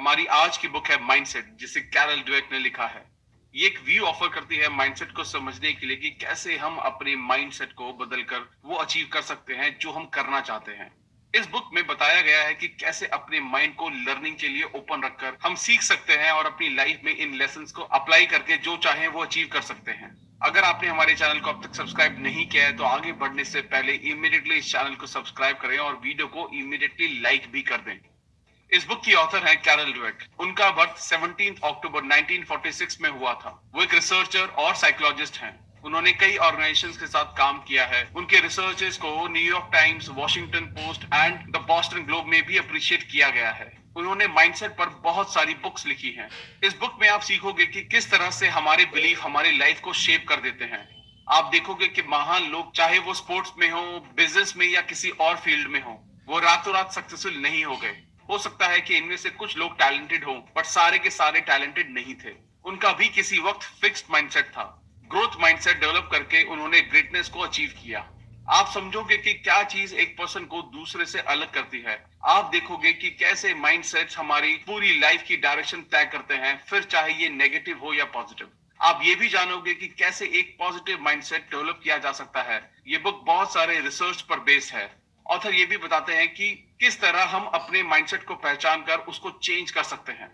हमारी आज की बुक है माइंडसेट, जिसे कैरल ड्वेक ने लिखा है। ये एक व्यू ऑफर करती है माइंडसेट को समझने के लिए कि कैसे हम अपने माइंडसेट को बदलकर वो अचीव कर सकते हैं जो हम करना चाहते हैं। इस बुक में बताया गया है कि कैसे अपने माइंड को लर्निंग के लिए ओपन रखकर हम सीख सकते हैं और अपनी लाइफ में इन लेसन्स को अप्लाई करके जो चाहें वो अचीव कर सकते हैं। अगर आपने हमारे चैनल को अब तक सब्सक्राइब नहीं किया है तो आगे बढ़ने से पहले इमीडिएटली इस चैनल को सब्सक्राइब करें और वीडियो को इमीडिएटली लाइक भी कर दें। इस बुक की ऑथर है कैरल ड्वेक। उनका बर्थ 17 अक्टूबर 1946 में हुआ था। वो एक रिसर्चर और साइकोलॉजिस्ट हैं। उन्होंने कई ऑर्गेनाइजेशंस के साथ काम किया है। उनके रिसर्चेस को New York times, Washington post and the Boston globe में भी अप्रिशिएट किया गया है। उन्होंने माइंडसेट पर बहुत सारी बुक्स लिखी हैं। इस बुक में आप सीखोगे कि किस तरह से हमारे बिलीफ हमारी लाइफ को शेप कर देते हैं। आप देखोगे कि महान लोग, चाहे वो स्पोर्ट्स में हो, बिजनेस में या किसी और फील्ड में हो, वो रातों रात सक्सेसफुल नहीं हो गए। हो सकता है कि इनमें से कुछ लोग टैलेंटेड हो, बट सारे के सारे टैलेंटेड नहीं थे। उनका भी किसी वक्त फिक्स्ड माइंडसेट था। ग्रोथ माइंडसेट डेवलप करके उन्होंने ग्रेटनेस को अचीव किया। आप समझोगे कि क्या चीज एक पर्सन को दूसरे से अलग करती है। आप देखोगे कि कैसे माइंडसेट हमारी पूरी लाइफ की डायरेक्शन तय करते हैं, फिर चाहे ये नेगेटिव हो या पॉजिटिव। आप ये भी जानोगे कि कैसे एक पॉजिटिव माइंडसेट डेवलप किया जा सकता है। ये बुक बहुत सारे रिसर्च पर बेस्ड है। ऑथर ये भी बताते हैं कि किस तरह हम अपने माइंडसेट को पहचान कर उसको चेंज कर सकते हैं।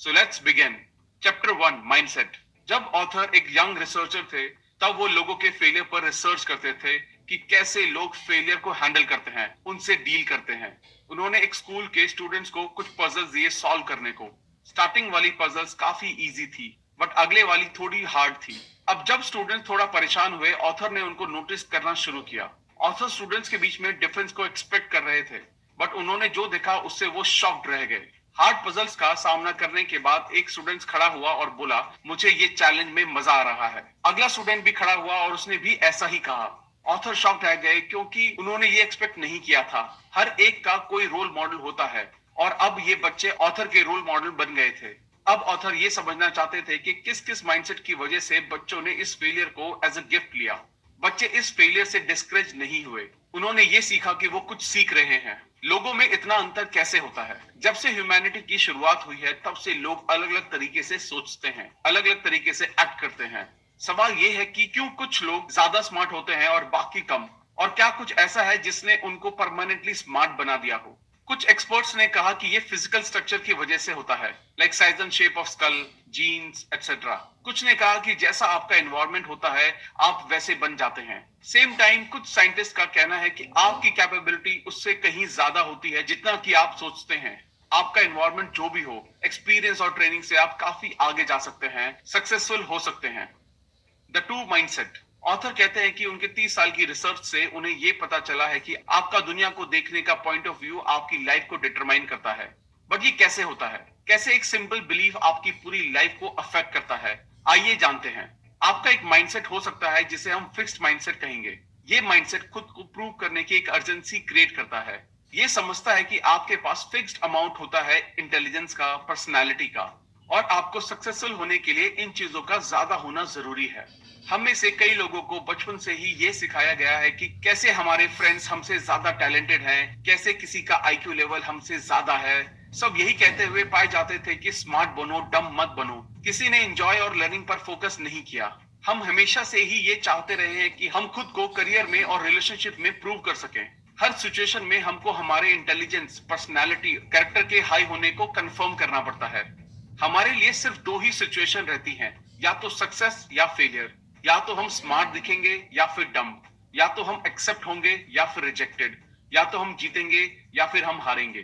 So let's begin. Chapter 1, mindset. जब ऑथर एक यंग रिसर्चर थे तब वो लोगों के फेलियर पर रिसर्च करते थे कि कैसे लोग फेलियर को हैंडल करते हैं, उनसे डील करते हैं। उन्होंने एक स्कूल के स्टूडेंट्स को कुछ पजल्स दिए सॉल्व करने को। स्टार्टिंग वाली पजल्स काफी इजी थी, बट अगले वाली थोड़ी हार्ड थी। अब जब स्टूडेंट्स थोड़ा परेशान हुए, ऑथर ने उनको नोटिस करना शुरू किया। ऑथर स्टूडेंट्स के बीच में डिफरेंस को एक्सपेक्ट कर रहे थे, बट उन्होंने जो देखा उससे वो शॉक्ड रह गए। हार्ड पजल्स का सामना करने के बाद एक स्टूडेंट खड़ा हुआ और बोला, मुझे ये चैलेंज में मजा आ रहा है। अगला स्टूडेंट भी खड़ा हुआ और उसने भी ऐसा ही कहा। ऑथर शॉक्ड रह गए क्योंकि उन्होंने ये एक्सपेक्ट नहीं किया था। हर एक का कोई रोल मॉडल होता है और अब ये बच्चे ऑथर के रोल मॉडल बन गए थे। अब ऑथर ये समझना चाहते थे कि किस किस माइंडसेट की वजह से बच्चों ने इस फेलियर को एज अ गिफ्ट लिया। बच्चे इस फेलियर से डिस्करेज नहीं हुए। उन्होंने ये सीखा कि वो कुछ सीख रहे हैं। लोगों में इतना अंतर कैसे होता है? जब से ह्यूमैनिटी की शुरुआत हुई है तब से लोग अलग अलग तरीके से सोचते हैं, अलग अलग तरीके से एक्ट करते हैं। सवाल ये है कि क्यों कुछ लोग ज्यादा स्मार्ट होते हैं और बाकी कम? और क्या कुछ ऐसा है जिसने उनको परमानेंटली स्मार्ट बना दिया हो? कुछ एक्सपर्ट्स ने कहा कि ये फिजिकल स्ट्रक्चर की वजह से होता है, like size and shape of skull, genes etcetera. कुछ ने कहा कि जैसा आपका एनवायरनमेंट होता है आप वैसे बन जाते हैं। सेम टाइम कुछ साइंटिस्ट का कहना है कि आपकी कैपेबिलिटी उससे कहीं ज्यादा होती है जितना कि आप सोचते हैं। आपका एनवायरनमेंट जो भी हो, एक्सपीरियंस और ट्रेनिंग से आप काफी आगे जा सकते हैं, सक्सेसफुल हो सकते हैं। The two mindset. ऑथर कहते हैं कि उनके 30 साल की रिसर्च से उन्हें ये पता चला है कि आपका दुनिया को देखने का पॉइंट ऑफ व्यू आपकी लाइफ को डिटरमाइन करता है। बट ये कैसे होता है? कैसे एक सिंपल बिलीफ आपकी पूरी लाइफ को अफेक्ट करता है? आइए जानते हैं। आपका एक माइंडसेट हो सकता है जिसे हम फिक्स्ड माइंडसेट कहेंगे। ये माइंडसेट खुद को प्रूव करने की एक अर्जेंसी क्रिएट करता है। ये समझता है कि आपके पास फिक्स्ड अमाउंट होता है इंटेलिजेंस का, पर्सनालिटी का, और आपको सक्सेसफुल होने के लिए इन चीजों का ज्यादा होना जरूरी है। हम में से कई लोगों को बचपन से ही ये सिखाया गया है कि कैसे हमारे फ्रेंड्स हमसे ज्यादा टैलेंटेड हैं, कैसे किसी का आईक्यू लेवल हमसे ज्यादा है। सब यही कहते हुए पाए जाते थे कि स्मार्ट बनो, डम मत बनो। किसी ने एंजॉय और लर्निंग पर फोकस नहीं किया। हम हमेशा से ही ये चाहते रहे हैं कि हम खुद को करियर में और रिलेशनशिप में प्रूव कर सकें। हर सिचुएशन में हमको हमारे इंटेलिजेंस, पर्सनालिटी, कैरेक्टर के हाई होने को कंफर्म करना पड़ता है। हमारे लिए सिर्फ दो ही सिचुएशन रहती हैं, या तो सक्सेस या फेलियर। या तो हम स्मार्ट दिखेंगे या फिर डम, या तो हम एक्सेप्ट होंगे या फिर रिजेक्टेड, या तो हम जीतेंगे या फिर हम हारेंगे।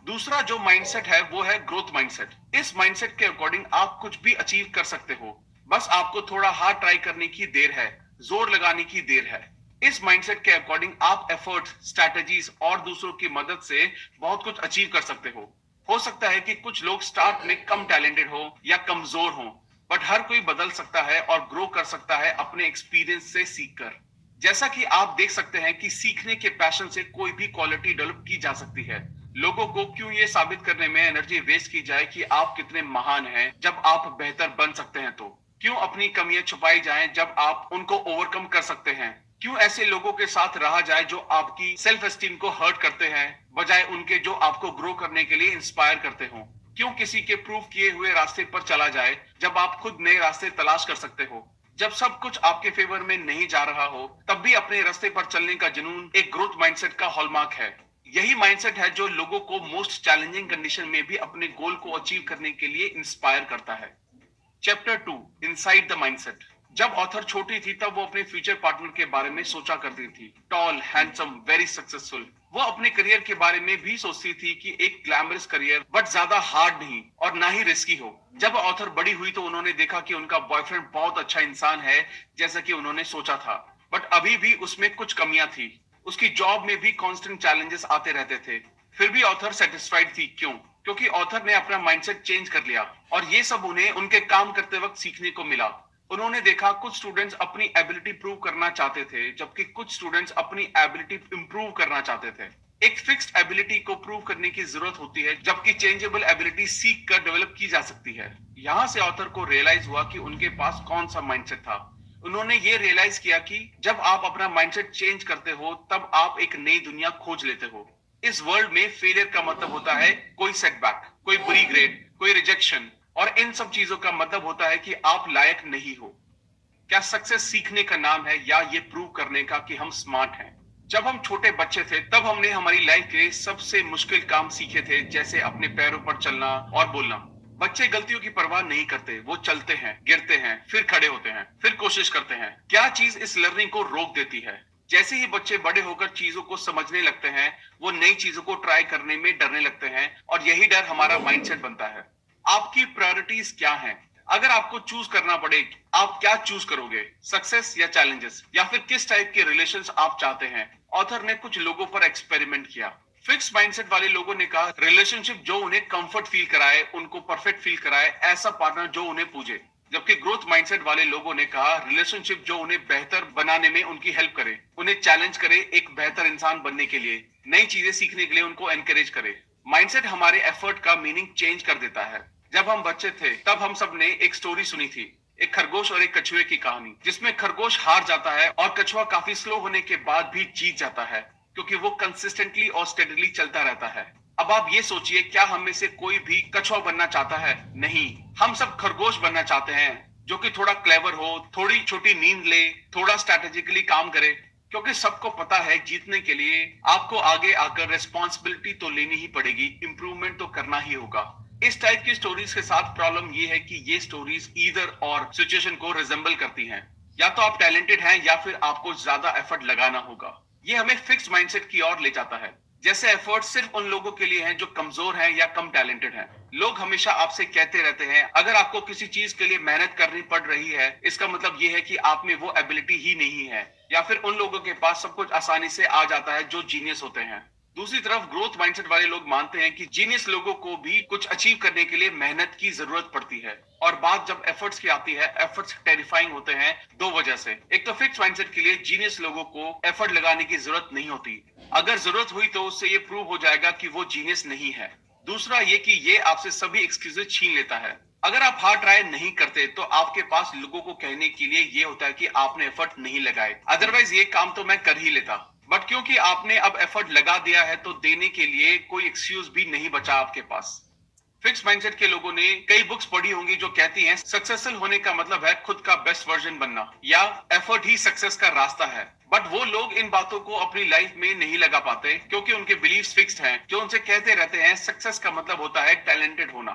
दूसरा जो माइंडसेट है वो है ग्रोथ माइंडसेट। इस माइंडसेट के अकॉर्डिंग आप कुछ भी अचीव कर सकते हो, बस आपको थोड़ा हार्ड ट्राई करने की देर है, जोर लगाने की देर है। इस माइंडसेट के अकॉर्डिंग आप एफर्ट, स्ट्रैटेजीज और दूसरों की मदद से बहुत कुछ अचीव कर सकते हो। हो सकता है कि कुछ लोग स्टार्ट में कम टैलेंटेड हो या कमजोर हो, बट हर कोई बदल सकता है और ग्रो कर सकता है अपने एक्सपीरियंस से सीखकर। जैसा कि आप देख सकते हैं कि सीखने के पैशन से कोई भी क्वालिटी डेवलप की जा सकती है। लोगों को क्यों ये साबित करने में एनर्जी वेस्ट की जाए कि आप कितने महान हैं जब आप बेहतर बन सकते हैं? तो क्यों अपनी कमियां छुपाई जाएं जब आप उनको ओवरकम कर सकते हैं? क्यों ऐसे लोगों के साथ रहा जाए जो आपकी सेल्फ एस्टीम को हर्ट करते हैं, बजाय उनके जो आपको ग्रो करने के लिए इंस्पायर करते हो? क्यों किसी के प्रूव किए हुए रास्ते पर चला जाए जब आप खुद नए रास्ते तलाश कर सकते हो। जब सब कुछ आपके फेवर में नहीं जा रहा हो तब भी अपने रास्ते पर चलने का जुनून एक ग्रोथ माइंडसेट का हॉलमार्क है। यही माइंडसेट है जो लोगों को मोस्ट चैलेंजिंग कंडीशन में भी अपने गोल को अचीव करने के लिए इंस्पायर करता है। Chapter 2, inside the mindset. जब ऑथर छोटी थी तब वो अपने फ्यूचर पार्टनर के बारे में सोचा करती थी। Tall, handsome, very successful. वो अपने करियर के बारे में भी सोचती थी कि एक ग्लैमरस करियर बट ज्यादा हार्ड नहीं और ना ही रिस्की हो। जब ऑथर बड़ी हुई तो उन्होंने देखा कि उनका बॉयफ्रेंड बहुत अच्छा इंसान है जैसा कि उन्होंने सोचा था, बट अभी भी उसमें कुछ कमियां थी। उसकी जॉब में भी कांस्टेंट चैलेंजेस आते रहते थे। फिर भी ऑथर सेटिस्फाइड थी। क्यों? क्योंकि ऑथर ने अपना माइंडसेट चेंज कर लिया और ये सब उन्हें उनके काम करते वक्त सीखने को मिला। उन्होंने देखा कुछ स्टूडेंट्स अपनी एबिलिटी प्रूव करना चाहते थे जबकि कुछ स्टूडेंट्स अपनी एबिलिटी इंप्रूव करना चाहते थे। एक फिक्स्ड एबिलिटी को प्रूव करने की जरूरत होती है जबकि चेंजेबल एबिलिटी सीख कर डेवलप की जा सकती है। यहाँ से ऑथर को रियलाइज हुआ कि उनके पास कौन सा माइंडसेट था। उन्होंने ये रियलाइज किया कि जब आप अपना माइंडसेट चेंज करते हो तब आप एक नई दुनिया खोज लेते हो। इस वर्ल्ड में फेलियर का मतलब होता है कोई सेटबैक, कोई बुरी ग्रेड, कोई रिजेक्शन, और इन सब चीजों का मतलब होता है कि आप लायक नहीं हो। क्या सक्सेस सीखने का नाम है या ये प्रूव करने का कि हम स्मार्ट हैं? जब हम छोटे बच्चे थे तब हमने हमारी लाइफ के सबसे मुश्किल काम सीखे थे, जैसे अपने पैरों पर चलना और बोलना। बच्चे गलतियों की परवाह नहीं करते, वो चलते हैं, गिरते हैं, फिर खड़े होते हैं, फिर कोशिश करते हैं। क्या चीज इस लर्निंग को रोक देती है? जैसे ही बच्चे बड़े होकर चीजों को समझने लगते हैं, वो नई चीजों को ट्राई करने में डरने लगते हैं और यही डर हमारा माइंडसेट बनता है। आपकी प्रायोरिटीज क्या हैं? अगर आपको चूज करना पड़े, आप क्या चूज करोगे? सक्सेस या चैलेंजेस, या फिर किस टाइप के रिलेशंस आप चाहते हैं? ऑथर ने कुछ लोगों पर एक्सपेरिमेंट किया। फिक्स माइंडसेट वाले लोगों ने कहा रिलेशनशिप जो उन्हें कंफर्ट फील कराए, उनको परफेक्ट फील कराए, ऐसा पार्टनर जो उन्हें पूजे। जबकि ग्रोथ माइंडसेट वाले लोगों ने कहा रिलेशनशिप जो उन्हें बेहतर बनाने में उनकी हेल्प करे, उन्हें चैलेंज करे एक बेहतर इंसान बनने के लिए, नई चीजें सीखने के लिए उनको एनकरेज करे। माइंडसेट हमारे एफर्ट का मीनिंग चेंज कर देता है। जब हम बच्चे थे तब हम सब ने एक स्टोरी सुनी थी, एक खरगोश और एक कछुए की कहानी, जिसमें खरगोश हार जाता है और कछुआ काफी स्लो होने के बाद भी जीत जाता है क्योंकि वो कंसिस्टेंटली और स्टेडीली चलता रहता है। अब आप ये सोचिए, क्या हम में से कोई भी कछुआ बनना चाहता है? नहीं, हम सब खरगोश बनना चाहते हैं जो कि थोड़ा क्लेवर हो, थोड़ी छोटी नींद ले, थोड़ा स्ट्रैटेजिकली काम करे, क्योंकि सबको पता है जीतने के लिए आपको आगे आकर रिस्पॉन्सिबिलिटी तो लेनी ही पड़ेगी, इंप्रूवमेंट तो करना ही होगा। इस टाइप की स्टोरीज के साथ प्रॉब्लम ये है कि ये स्टोरीज ईदर और सिचुएशन को रिजेंबल करती हैं। या तो आप टैलेंटेड हैं या फिर आपको ज्यादा एफर्ट लगाना होगा। ये हमें फिक्स्ड माइंडसेट की ओर ले जाता है, जैसे एफर्ट सिर्फ उन लोगों के लिए हैं जो कमजोर हैं या कम टैलेंटेड हैं। लोग हमेशा आपसे कहते रहते हैं अगर आपको किसी चीज के लिए मेहनत करनी पड़ रही है इसका मतलब ये है कि आप में वो एबिलिटी ही नहीं है, या फिर उन लोगों के पास सब कुछ आसानी से आ जाता है जो जीनियस होते हैं। दूसरी तरफ ग्रोथ माइंडसेट वाले लोग मानते हैं कि जीनियस लोगों को भी कुछ अचीव करने के लिए मेहनत की जरूरत पड़ती है। और बात जब एफर्ट्स की आती है, एफर्ट्स टेरिफाइंग होते हैं दो वजह से। एक तो फिक्स माइंडसेट के लिए जीनियस लोगों को एफर्ट लगाने की जरूरत नहीं होती, अगर जरूरत हुई तो उससे ये प्रूव हो जाएगा कि वो जीनियस नहीं है। दूसरा ये कि ये आपसे सभी एक्सक्यूजेस छीन लेता है। अगर आप हार्ड ट्राई नहीं करते तो आपके पास लोगों को कहने के लिए ये होता है कि आपने एफर्ट नहीं लगाए, अदरवाइज ये काम तो मैं कर ही लेता। बट क्योंकि आपने अब एफर्ट लगा दिया है तो देने के लिए कोई एक्सक्यूज भी नहीं बचा आपके पास। फिक्स माइंडसेट के लोगों ने कई बुक्स पढ़ी होंगी जो कहती हैं सक्सेसफुल होने का मतलब है खुद का बेस्ट वर्जन बनना, या एफर्ट ही सक्सेस का रास्ता है। बट वो लोग इन बातों को अपनी लाइफ में नहीं लगा पाते क्योंकि उनके बिलीव्स फिक्स्ड हैं, जो उनसे कहते रहते हैं सक्सेस का मतलब होता है टैलेंटेड होना।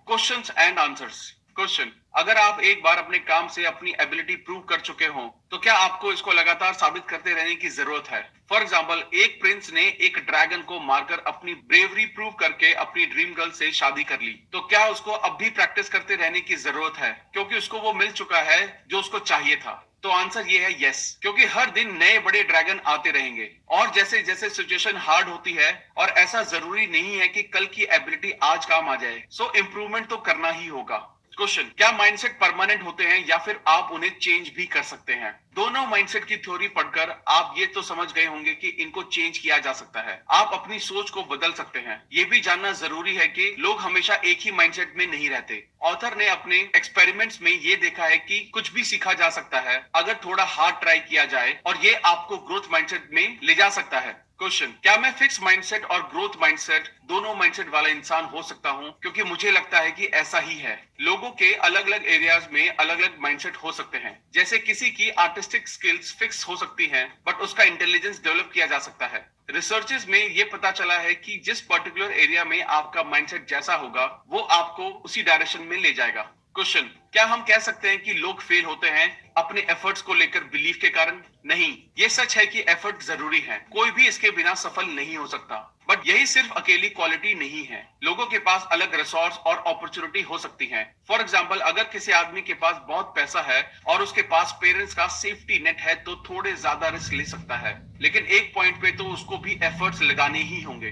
Questions and answers. क्वेश्चन, अगर आप एक बार अपने काम से अपनी एबिलिटी प्रूव कर चुके हो तो क्या आपको इसको लगातार साबित करते रहने की जरूरत है? फॉर एग्जाम्पल, एक प्रिंस ने एक ड्रैगन को मारकर अपनी ब्रेवरी प्रूव करके अपनी ड्रीम गर्ल से शादी कर ली, तो क्या उसको अब भी प्रैक्टिस करते रहने की जरूरत है क्योंकि उसको वो मिल चुका है जो उसको चाहिए था? तो आंसर ये है यस, क्योंकि हर दिन नए बड़े ड्रैगन आते रहेंगे और जैसे जैसे सिचुएशन हार्ड होती है, और ऐसा जरूरी नहीं है कि कल की एबिलिटी आज काम आ जाए, सो इम्प्रूवमेंट तो करना ही होगा। क्वेश्चन, क्या माइंडसेट परमानेंट होते हैं या फिर आप उन्हें चेंज भी कर सकते हैं? दोनों माइंडसेट की थ्योरी पढ़कर आप ये तो समझ गए होंगे कि इनको चेंज किया जा सकता है, आप अपनी सोच को बदल सकते हैं। ये भी जानना जरूरी है कि लोग हमेशा एक ही माइंडसेट में नहीं रहते। ऑथर ने अपने एक्सपेरिमेंट्स में ये देखा है कि कुछ भी सीखा जा सकता है अगर थोड़ा हार्ड ट्राई किया जाए, और ये आपको ग्रोथ माइंडसेट में ले जा सकता है। क्वेश्चन, क्या मैं फिक्स माइंडसेट और ग्रोथ माइंडसेट दोनों माइंडसेट वाला इंसान हो सकता हूं? क्योंकि मुझे लगता है कि ऐसा ही है। लोगों के अलग अलग एरियाज में अलग अलग माइंडसेट हो सकते हैं। जैसे किसी की आर्टिस्टिक स्किल्स फिक्स हो सकती हैं, बट उसका इंटेलिजेंस डेवलप किया जा सकता है। रिसर्चेस में ये पता चला है कि जिस पर्टिकुलर एरिया में आपका माइंडसेट जैसा होगा, वो आपको उसी डायरेक्शन में ले जाएगा। क्वेश्चन, क्या हम कह सकते हैं कि लोग फेल होते हैं अपने एफर्ट्स को लेकर बिलीफ के कारण? नहीं, ये सच है कि एफर्ट जरूरी है, कोई भी इसके बिना सफल नहीं हो सकता। बट यही सिर्फ अकेली क्वालिटी नहीं है। लोगों के पास अलग रिसोर्स और अपॉर्चुनिटी हो सकती है। फॉर एग्जाम्पल, अगर किसी आदमी के पास बहुत पैसा है और उसके पास पेरेंट्स का सेफ्टी नेट है, तो थोड़े ज्यादा रिस्क ले सकता है, लेकिन एक पॉइंट पे तो उसको भी एफर्ट्स लगाने ही होंगे।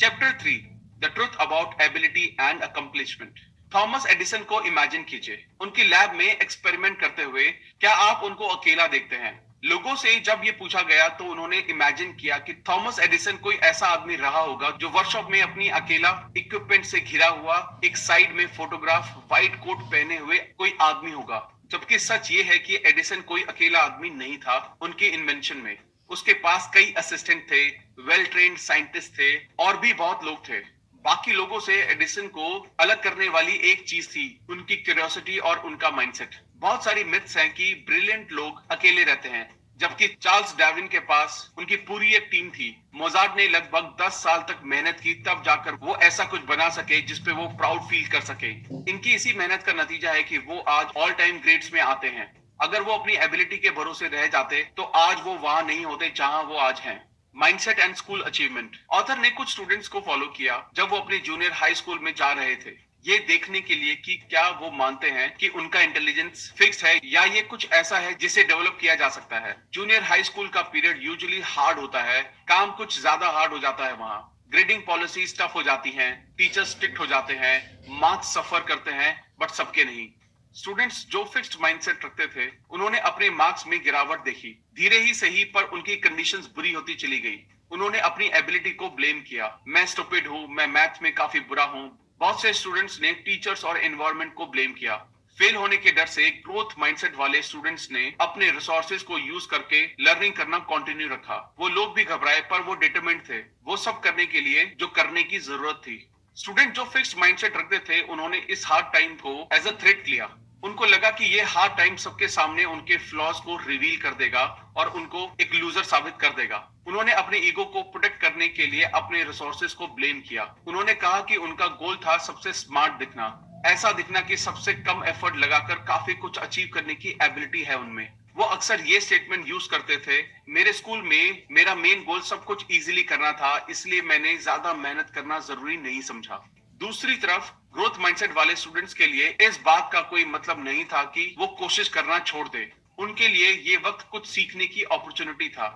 Chapter 3, the truth about ability and accomplishment. Thomas Edison को इमेजिन कीजिए, उनकी लैब में एक्सपेरिमेंट करते हुए। क्या आप उनको अकेला देखते हैं? लोगों से जब ये पूछा गया तो उन्होंने इमेजिन किया कि थॉमस एडिसन कोई ऐसा आदमी रहा होगा जो वर्कशॉप में अपनी अकेला इक्विपमेंट से घिरा हुआ, एक साइड में फोटोग्राफ, व्हाइट कोट पहने हुए कोई आदमी होगा। जबकि सच ये है कि एडिसन कोई अकेला आदमी नहीं था। उनके इन्वेंशन में उसके पास कई असिस्टेंट थे, वेल ट्रेन्ड साइंटिस्ट थे, और भी बहुत लोग थे। बाकी लोगों से एडिसन को अलग करने वाली एक चीज थी, उनकी क्यूरियोसिटी और उनका माइंडसेट। बहुत सारी मिथ्स हैं कि ब्रिलियंट लोग अकेले रहते हैं, जबकि चार्ल्स डार्विन के पास उनकी पूरी एक टीम थी। मोजार्ट ने लगभग 10 साल तक मेहनत की, तब जाकर वो ऐसा कुछ बना सके जिसपे वो प्राउड फील कर सके। इनकी इसी मेहनत का नतीजा है कि वो आज ऑल टाइम ग्रेड्स में आते हैं। अगर वो अपनी एबिलिटी के भरोसे रह जाते तो आज वो वहां नहीं होते जहां वो आज हैं। Mindset and school achievement. Author ने कुछ स्टूडेंट्स को फॉलो किया जब वो अपने जूनियर हाई स्कूल में जा रहे थे, ये देखने के लिए कि क्या वो मानते हैं कि उनका इंटेलिजेंस फिक्स है या ये कुछ ऐसा है जिसे डेवलप किया जा सकता है। जूनियर हाई स्कूल का पीरियड यूजुअली हार्ड होता है, काम कुछ ज्यादा हार्ड हो जाता है वहां। ग्रेडिंग पॉलिसीज टफ हो जाती हैं, टीचर्स स्ट्रिक्ट हो जाते हैं, मार्क्स सफर करते हैं, बट सबके नहीं। स्टूडेंट्स जो फिक्स्ड माइंडसेट रखते थे, उन्होंने अपने मार्क्स में गिरावट देखी। धीरे ही सही, पर उनकी कंडीशंस बुरी होती चली गई। उन्होंने अपनी एबिलिटी को ब्लेम किया, मैं स्टूपिड हूं, मैं मैथ में काफी बुरा हूं। बहुत से स्टूडेंट्स ने टीचर्स और एनवायरनमेंट को ब्लेम किया। फेल होने के डर से ग्रोथ माइंडसेट वाले स्टूडेंट्स ने अपने रिसोर्सेज को यूज करके लर्निंग करना कंटिन्यू रखा। वो लोग भी घबराए, पर वो डिटरमिन्ड थे, वो सब करने के लिए जो करने की जरूरत थी। स्टूडेंट जो फिक्स्ड माइंडसेट रखते थे, उन्होंने इस हार्ड टाइम को एज अ थ्रेट लिया। उनको लगा कि ये हार्ड टाइम सबके सामने उनके फ्लॉज को रिवील कर देगा और उनको एक लूजर साबित कर देगा। उन्होंने अपने ईगो को प्रोटेक्ट करने के लिए अपने रिसोर्सेज को ब्लेम किया। उन्होंने कहा कि उनका गोल था सबसे स्मार्ट दिखना, ऐसा दिखना कि सबसे कम एफर्ट लगाकर काफी कुछ अचीव करने की एबिलिटी है उनमें। वो अक्सर ये स्टेटमेंट यूज करते थे, मेरे स्कूल में मेरा मेन गोल सब कुछ इजीली करना था, इसलिए मैंने ज्यादा मेहनत करना जरूरी नहीं समझा। दूसरी तरफ ग्रोथ माइंडसेट वाले स्टूडेंट्स के लिए इस बात का कोई मतलब नहीं था कि वो कोशिश करना छोड़ दे। उनके लिए ये वक्त कुछ सीखने की अपॉर्चुनिटी था।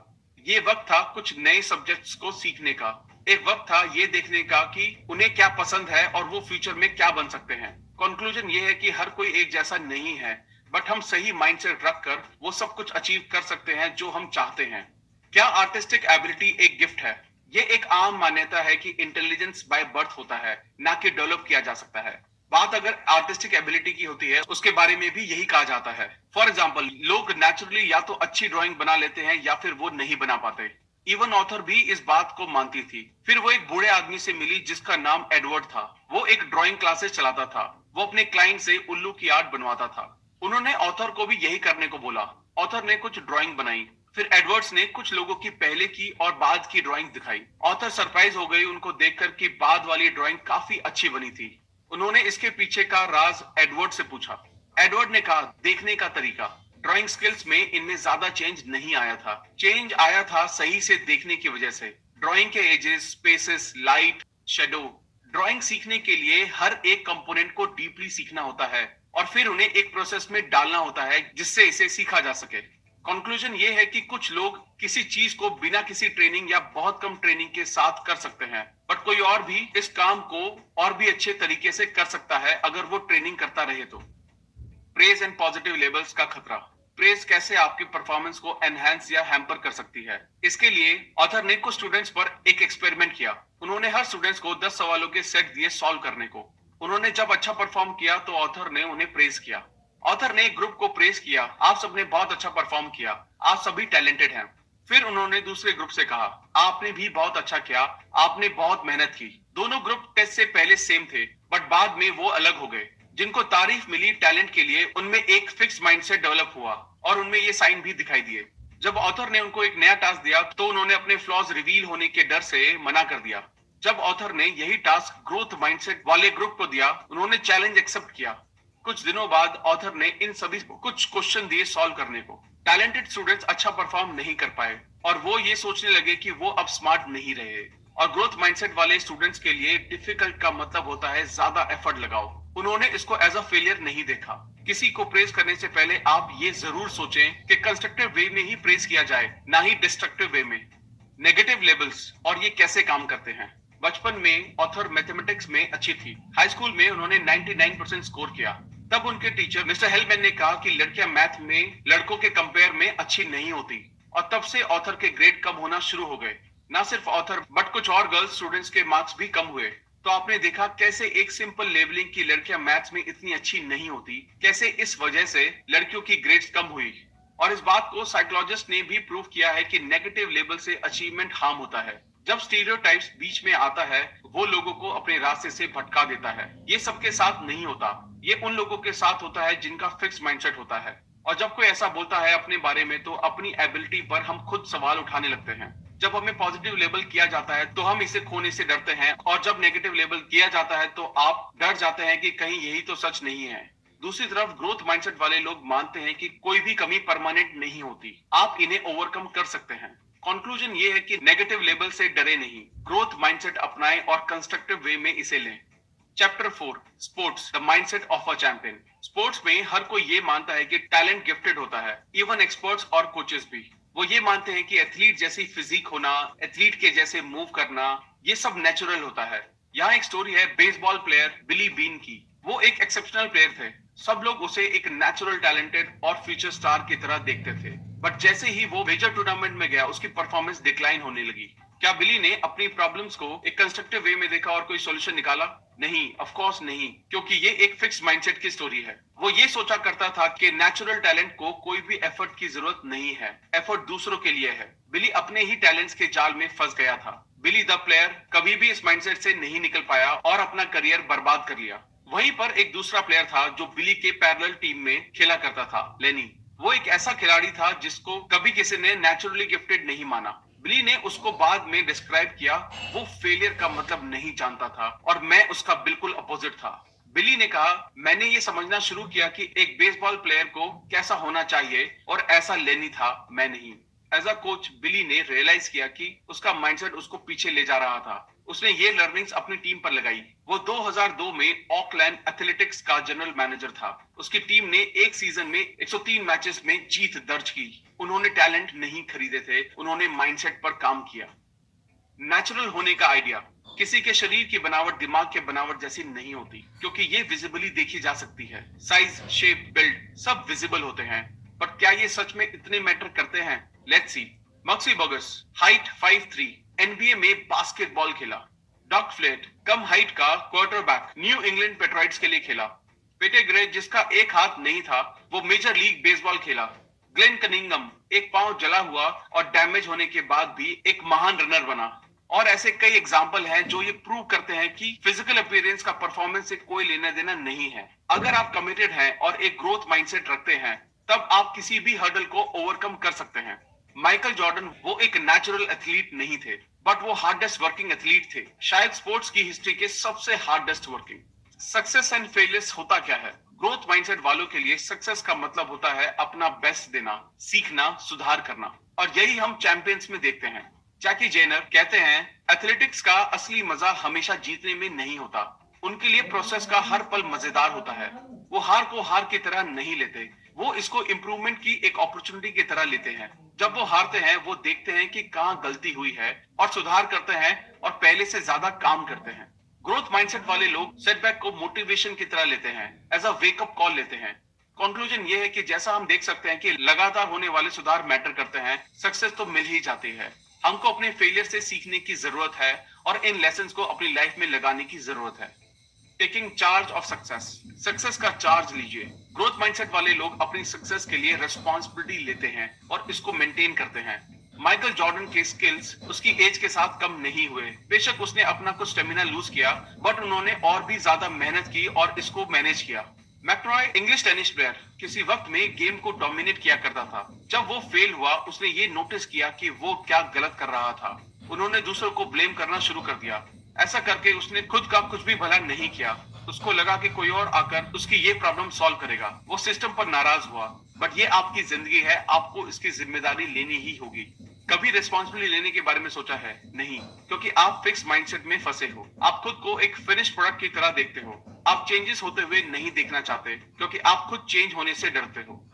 ये वक्त था कुछ नए सब्जेक्ट्स को सीखने का। एक वक्त था ये देखने का कि उन्हें क्या पसंद है और वो फ्यूचर में क्या बन सकते हैं। कंक्लूजन ये है कि हर कोई एक जैसा नहीं है, बट हम सही माइंडसेट रखकर वो सब कुछ अचीव कर सकते हैं जो हम चाहते हैं। क्या आर्टिस्टिक एबिलिटी एक गिफ्ट है? ये एक आम मान्यता है कि इंटेलिजेंस बाय बर्थ होता है, ना कि डेवलप किया जा सकता है। बात अगर आर्टिस्टिक एबिलिटी की होती है, उसके बारे में भी यही कहा जाता है। फॉर एग्जाम्पल, लोग नेचुरली या तो अच्छी ड्राइंग बना लेते हैं या फिर वो नहीं बना पाते। इवन ऑथर भी इस बात को मानती थी। फिर वो एक बूढ़े आदमी से मिली जिसका नाम एडवर्ड था। वो एक ड्राइंग क्लासेस चलाता था। वो अपने क्लाइंट से उल्लू की आर्ट बनवाता था। उन्होंने ऑथर को भी यही करने को बोला। ऑथर ने कुछ ड्राइंग बनाई, फिर एडवर्ड्स ने कुछ लोगों की पहले की और बाद की ड्राइंग दिखाई। ऑथर सरप्राइज हो गई उनको देखकर कि बाद वाली ड्राइंग काफी अच्छी बनी थी। उन्होंने इसके पीछे का राज एडवर्ड से पूछा। एडवर्ड ने कहा, देखने का तरीका। ड्राइंग स्किल्स में इनमें ज्यादा चेंज नहीं आया था। चेंज आया था सही से देखने की वजह से। ड्राइंग के edges, spaces, light, shadow. Drawing सीखने के लिए हर एक कंपोनेंट को डीपली सीखना होता है और फिर उन्हें एक प्रोसेस में डालना होता है जिससे इसे सीखा जा सके। कंक्लूजन ये है कि कुछ लोग किसी चीज को बिना किसी ट्रेनिंग या बहुत कम ट्रेनिंग के साथ कर सकते हैं, बट कोई और भी इस काम को और भी अच्छे तरीके से कर सकता है अगर वो ट्रेनिंग करता रहे तो। प्रेज एंड पॉजिटिव लेबल्स का खतरा। प्रेज कैसे आपकी परफॉर्मेंस को एनहांस या हैम्पर कर सकती है? इसके लिए ऑथर ने कुछ स्टूडेंट्स पर एक एक्सपेरिमेंट किया। उन्होंने हर स्टूडेंट्स को 10 सवालों के सेट दिए सॉल्व करने को। उन्होंने जब अच्छा परफॉर्म किया तो ऑथर ने उन्हें प्रेज किया। ऑथर ने ग्रुप को प्रेज किया, आप सबने बहुत अच्छा परफॉर्म किया, आप सभी टैलेंटेड हैं। फिर उन्होंने दूसरे ग्रुप से कहा, आपने भी बहुत अच्छा किया, आपने बहुत मेहनत की। दोनों ग्रुप टेस्ट से पहले सेम थे, बट बाद में वो अलग हो गए। जिनको तारीफ मिली टैलेंट के लिए, उनमें एक फिक्स माइंडसेट डेवलप हुआ और उनमें ये साइन भी दिखाई दिए। जब ऑथर ने उनको एक नया टास्क दिया तो उन्होंने अपने फ्लॉज रिवील होने के डर से मना कर दिया। जब ऑथर ने यही टास्क ग्रोथ माइंडसेट वाले ग्रुप को दिया, उन्होंने चैलेंज एक्सेप्ट किया। कुछ दिनों बाद ऑथर ने इन सभी को कुछ क्वेश्चन दिए सॉल्व करने को। टैलेंटेड स्टूडेंट्स अच्छा परफॉर्म नहीं कर पाए और वो ये सोचने लगे कि वो अब स्मार्ट नहीं रहे। और ग्रोथ माइंडसेट वाले स्टूडेंट्स के लिए डिफिकल्ट का मतलब होता है ज्यादा एफर्ट लगाओ। उन्होंने इसको एज अ फेलियर नहीं देखा। किसी को प्रेज करने से पहले आप ये जरूर सोचें कि कंस्ट्रक्टिव वे में ही प्रेज किया जाए, ना ही डिस्ट्रक्टिव वे में। नेगेटिव लेबल्स और ये कैसे काम करते हैं। बचपन में ऑथर मैथमेटिक्स में अच्छी थी। हाई स्कूल में उन्होंने 99% स्कोर किया। तब उनके टीचर मिस्टर हेलमैन ने कहा कि लड़कियां मैथ में लड़कों के कंपेयर में अच्छी नहीं होती, और तब से ऑथर के ग्रेड कम होना शुरू हो गए। ना सिर्फ ऑथर बट कुछ और गर्ल्स स्टूडेंट्स के मार्क्स भी कम हुए। तो आपने देखा कैसे एक सिंपल लेबलिंग की लड़कियां मैथ्स में इतनी अच्छी नहीं होती, कैसे इस वजह से लड़कियों की ग्रेड्स कम हुई। और इस बात को साइकोलॉजिस्ट ने भी प्रूव किया है कि नेगेटिव लेबल से अचीवमेंट हार्म होता है। जब स्टीरियोटाइप्स बीच में आता है, वो लोगों को अपने रास्ते से भटका देता है। ये सबके साथ नहीं होता, ये उन लोगों के साथ होता है जिनका फिक्स माइंडसेट होता है। और जब कोई ऐसा बोलता है अपने बारे में, तो अपनी एबिलिटी पर हम खुद सवाल उठाने लगते हैं। जब हमें पॉजिटिव लेबल किया जाता है तो हम इसे खोने से डरते हैं, और जब नेगेटिव लेबल किया जाता है तो आप डर जाते हैं कि कहीं यही तो सच नहीं है। दूसरी तरफ ग्रोथ माइंडसेट वाले लोग मानते हैं कि कोई भी कमी परमानेंट नहीं होती, आप इन्हें ओवरकम कर सकते हैं। कंक्लूजन ये है कि नेगेटिव लेबल से डरे नहीं, ग्रोथ माइंडसेट अपनाएं और कंस्ट्रक्टिव वे में इसे लें। Chapter 4, sports, the mindset of a champion. Sports में हर कोई ये मानता है कि टैलेंट गिफ्टेड होता है, इवन एक्सपर्ट्स और कोचेस भी। वो ये मानते हैं कि एथलीट जैसी फिजिक होना, एथलीट के जैसे मूव करना, ये सब नेचुरल होता है। यहाँ एक स्टोरी है बेसबॉल प्लेयर बिली बीन की। वो एक एक्सेप्शनल प्लेयर थे। सब लोग उसे एक नेचुरल टैलेंटेड और फ्यूचर स्टार की तरह देखते थे, बट जैसे ही वो मेजर टूर्नामेंट में गया, उसकी परफॉर्मेंस डिक्लाइन होने लगी। क्या बिली ने अपनी प्रॉब्लम्स को एक कंस्ट्रक्टिव वे में देखा और कोई सॉल्यूशन निकाला? नहीं, ऑफ कोर्स नहीं, क्योंकि ये एक फिक्स माइंडसेट की स्टोरी है। वो ये सोचा करता था कि नेचुरल टैलेंट को कोई भी एफर्ट की जरूरत नहीं है, एफर्ट दूसरों के लिए है। बिली अपने ही टैलेंट्स के जाल में फंस गया था। बिली द प्लेयर कभी भी इस माइंडसेट से नहीं निकल पाया और अपना करियर बर्बाद कर लिया। वहीं पर एक दूसरा प्लेयर था जो बिली के पैरेलल टीम में खेला करता था, लेनी। वो एक ऐसा खिलाड़ी था जिसको कभी किसी ने नेचुरली गिफ्टेड नहीं माना। बिली ने उसको बाद में डिस्क्राइब किया, वो फेलियर का मतलब नहीं जानता था और मैं उसका बिल्कुल अपोजिट था। बिली ने कहा, मैंने ये समझना शुरू किया कि एक बेसबॉल प्लेयर को कैसा होना चाहिए और ऐसा लेनी था, मैं नहीं। एज अ कोच बिली ने रियलाइज किया कि उसका माइंडसेट उसको पीछे ले जा रहा था। उसने ये लर्निंग्स अपनी टीम पर लगाई। वो 2002 में ऑकलैंड एथलेटिक्स का जनरल मैनेजर था। उसकी टीम ने एक सीजन में 103 मैचेस में जीत दर्ज की। उन्होंने टैलेंट नहीं खरीदे थे, उन्होंने माइंडसेट पर काम किया। नेचुरल होने का आइडिया। किसी के शरीर की बनावट दिमाग के बनावट जैसी नहीं होती, क्योंकि ये विजिबली देखी जा सकती है। साइज, शेप, बिल्ड सब विजिबल होते हैं, पर क्या ये सच में इतने मैटर करते हैं? Let's see. Maksi Burgess, height 5'3", NBA में बास्केटबॉल खेला। डॉग फ्लेट, कम हाइट का क्वार्टरबैक, न्यू इंग्लैंड पेट्रॉइट्स के लिए खेला। पेटे ग्रे, जिसका एक हाथ नहीं था, वो मेजर लीग बेसबॉल खेला। ग्लेन कनिंगम, एक पांव जला हुआ और डैमेज होने के बाद भी एक महान रनर बना। और ऐसे कई एग्जाम्पल हैं जो ये प्रूव करते हैं कि फिजिकल अपीयरेंस का परफॉर्मेंस से कोई लेना देना नहीं है। अगर आप कमिटेड हैं और एक ग्रोथ माइंडसेट रखते हैं, तब आप किसी भी हर्डल को ओवरकम कर सकते हैं। माइकल जॉर्डन वो एक नेचुरल एथलीट नहीं थे, बट वो हार्डेस्ट वर्किंग एथलीट थे, शायद स्पोर्ट्स की हिस्ट्री के सबसे hardest working. Success and failures होता क्या है? ग्रोथ माइंडसेट वालों के लिए सक्सेस का मतलब होता है अपना बेस्ट देना, सीखना, सुधार करना, और यही हम चैंपियंस में देखते हैं। जैकी जेनर कहते हैं, एथलेटिक्स का असली मजा हमेशा जीतने में नहीं होता। उनके लिए प्रोसेस का हर पल मजेदार होता है। वो हार को हार की तरह नहीं लेते, वो इसको इंप्रूवमेंट की एक अपॉर्चुनिटी की तरह लेते हैं। जब वो हारते हैं, वो देखते हैं कि कहाँ गलती हुई है और सुधार करते हैं और पहले से ज्यादा काम करते हैं। ग्रोथ माइंडसेट वाले लोग सेटबैक को मोटिवेशन की तरह लेते हैं, एज अ वेकअप कॉल लेते हैं। कंक्लूजन ये है कि जैसा हम देख सकते हैं कि लगातार होने वाले सुधार मैटर करते हैं, सक्सेस तो मिल ही जाती है। हमको अपने फेलियर से सीखने की जरूरत है और इन लेसन्स को अपनी लाइफ में लगाने की जरूरत है। Taking charge of success, success का चार्ज लीजिए। ग्रोथ माइंडसेट वाले लोग अपनी सक्सेस के लिए रिस्पॉन्सिबिलिटी लेते हैं और इसको मेंटेन करते हैं। माइकल जॉर्डन के स्किल्स उसकी एज के साथ कम नहीं हुए। बेशक उसने अपना कुछ स्टेमिना लूज किया, बट उन्होंने और भी ज्यादा मेहनत की और इसको मैनेज किया। मैक्रॉय इंग्लिश टेनिस प्लेयर किसी वक्त में गेम को डोमिनेट किया करता था। जब वो फेल हुआ, उसने ये नोटिस किया कि वो क्या गलत कर रहा था। उन्होंने दूसरों को ब्लेम करना शुरू कर दिया। ऐसा करके उसने खुद का कुछ भी भला नहीं किया। उसको लगा कि कोई और आकर उसकी ये प्रॉब्लम सॉल्व करेगा। वो सिस्टम पर नाराज हुआ। बट ये आपकी जिंदगी है, आपको इसकी जिम्मेदारी लेनी ही होगी। कभी रिस्पॉन्सिबिलिटी लेने के बारे में सोचा है? नहीं, क्योंकि आप फिक्स माइंडसेट में फंसे हो। आप खुद को एक फिनिश प्रोडक्ट की तरह देखते हो। आप चेंजेस होते हुए नहीं देखना चाहते, क्योंकि आप खुद चेंज होने से डरते हो।